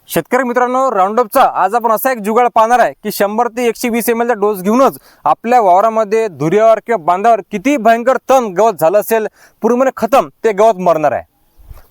शेतकरी मित्रांनो, राऊंडअपचा आज आपण असा एक जुगाड पाहणार आहे की 100 ते 120 ml चा डोस घेऊनच आपल्या वावरामध्ये धुऱ्यावर किंवा बांधावर किती भयंकर तण गवत झालं असेल पूर्णपणे खतम ते गवत मरणार आहे।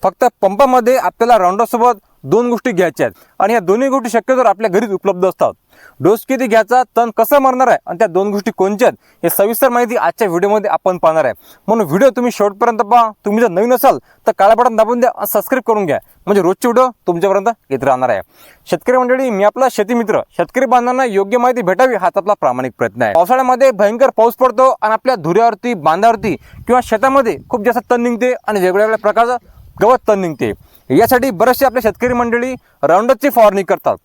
फक्त पंपामध्ये आपल्याला राऊंडअप सोबत दोन गोष्टी घ्यायच्या आहेत आणि ह्या दोन्ही गोष्टी शक्यतो आपल्या घरीच उपलब्ध असतात। डोस किती घ्यायचा, तण कसं मरणार आहे आणि त्या दोन गोष्टी कोणत्या आहेत हे सविस्तर माहिती आजच्या व्हिडिओमध्ये आपण पाहणार आहे। म्हणून व्हिडिओ तुम्ही शेवटपर्यंत पहा। तुम्ही जर नवीन असाल तर काळा बटन दाबून द्या, सबस्क्राइब करून घ्या, म्हणजे रोजचे व्हिडिओ तुमच्यापर्यंत येत राहणार आहे। शेतकरी मंडळी, मी आपला शेती मित्र, शेतकरी बांधवांना योग्य माहिती भेटावी हाच आपला प्रामाणिक प्रयत्न आहे। पावसाळ्यामध्ये भयंकर पाऊस पडतो आणि आपल्या धुऱ्यावरती, बांधावरती किंवा शेतामध्ये खूप जास्त तण निघते आणि वेगवेगळ्या प्रकारचं गवत तण निघते। यासाठी बरेचसे आपले शेतकरी मंडळी राऊंडअपची फवारणी करतात।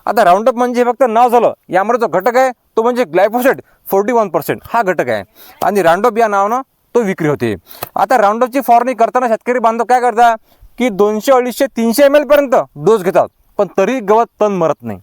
आता राऊंडअप म्हणजे फक्त नाव झालं, यामध्ये जो घटक आहे तो म्हणजे ग्लायफोसेट 41% हा घटक आहे आणि राऊंडअप या नावानं तो विक्री होते। आता राऊंडअपची फवारणी करताना शेतकरी बांधव काय करतात की 200, 250, 300 ml पर्यंत डोस घेतात, पण तरी गवत तण मरत नाही।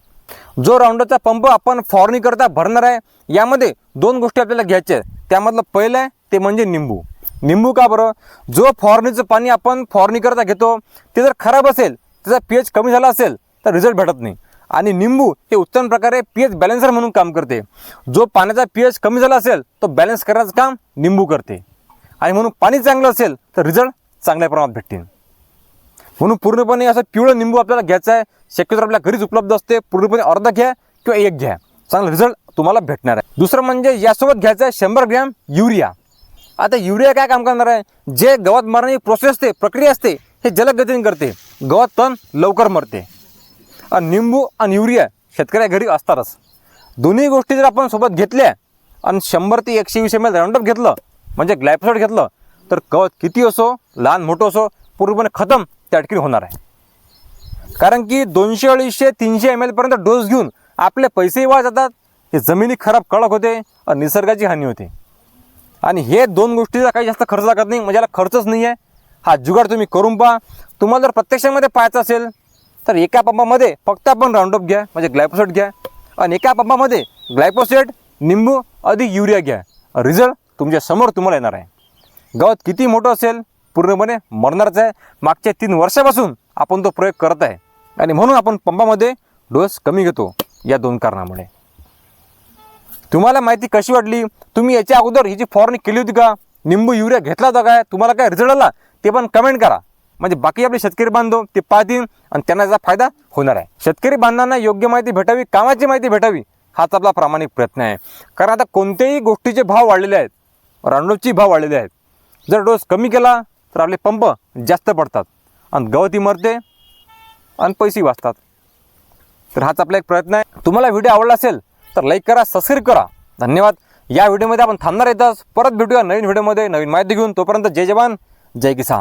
जो राऊंडअपचा पंप आपण फवारणी करता भरणार आहे, यामध्ये दोन गोष्टी आपल्याला घ्यायच्या आहेत। त्यामधलं पहिलं आहे ते म्हणजे निंबू। निंबू का बरं? जो फवारणीचं पाणी आपण फवारणी करता घेतो ते जर खराब असेल, त्याचा pH कमी झाला असेल तर रिझल्ट भेटत नाही। आणि निंबू हे उत्तम प्रकारे pH बॅलन्सर म्हणून काम करते। जो पाण्याचा pH कमी झाला असेल तो बॅलन्स करण्याचं काम निंबू करते आणि म्हणून पाणी चांगलं असेल तर रिझल्ट चांगल्या प्रमाणात भेटतील। म्हणून पूर्णपणे असं पिवळं निंबू आपल्याला घ्यायचं आहे। शक्यतो आपल्या घरीच उपलब्ध असते। पूर्णपणे अर्धा घ्या किंवा एक घ्या, चांगला रिझल्ट तुम्हाला भेटणार आहे। दुसरं म्हणजे यासोबत घ्यायचं आहे 100 ग्रॅम युरिया। आता युरिया काय काम करणार आहे? जे गवत मारण्याची प्रोसेस असते, प्रक्रिया असते, हे जलद गतीने करते, गवत तण लवकर मरते। आणि निंबू आणि युरिया शेतकऱ्या घरी असतातच। दोन्ही गोष्टी जर आपण सोबत घेतल्या आणि 100 ते 120 ml राऊंडअप घेतलं म्हणजे ग्लायफोसेट घेतलं तर गवत किती असो, लहान मोठं असो, पूर्णपणे खतम त्या ठिकाणी होणार आहे। कारण की 200, 250, 300 ml पर्यंत डोस घेऊन आपले पैसेही वाया जातात, हे जमिनी खराब कडक होते आणि निसर्गाची हानी होते। आणि हे दोन गोष्टीचा काही जास्त खर्च लागत नाही, म्हणजे याला खर्चच नाही आहे। हा जुगाड तुम्ही करून पहा। तुम्हाला जर प्रत्यक्षामध्ये पाहायचं असेल तर एका पंपामध्ये फक्त आपण राऊंडअप घ्या म्हणजे ग्लायफोसेट घ्या आणि एका पंपामध्ये ग्लायफोसेट, निंबू अधिक युरिया घ्या, रिझल्ट तुमच्या समोर तुम्हाला येणार आहे। गवत किती मोठं असेल पूर्णपणे मरणारच आहे। मागच्या 3 वर्षापासून आपण तो प्रयोग करत आहे आणि म्हणून आपण पंपामध्ये डोस कमी घेतो, या दोन कारणामुळे। तुम्हाला माहिती कशी वाटली? तुम्ही याच्या अगोदर ही जी फवारणी केली होती का? निंबू युरिया घेतला होता काय? तुम्हाला काय रिझल्ट आला ते पण कमेंट करा, म्हणजे बाकी आपले शेतकरी बांधव ते पाहतील आणि त्यांना याचा फायदा होणार आहे। शेतकरी बांधवांना योग्य माहिती भेटावी, कामाची माहिती भेटावी हाच आपला प्रामाणिक प्रयत्न आहे। कारण आता कोणत्याही गोष्टीचे भाव वाढलेले आहेत, राऊंडअपचे भाव वाढलेले आहेत। जर डोस कमी केला तर आपले पंप जास्त पडतात आणि गवती मरते आणि पैसे वाचतात। तर हाच आपला एक प्रयत्न आहे। तुम्हाला व्हिडिओ आवडला असेल तर लाईक करा, सबस्क्राइब करा। धन्यवाद। या व्हिडिओमध्ये आपण थांबणार येतच, परत भेटूया नवीन व्हिडिओमध्ये नवीन माहिती घेऊन। तोपर्यंत जय जवान, जय किसान।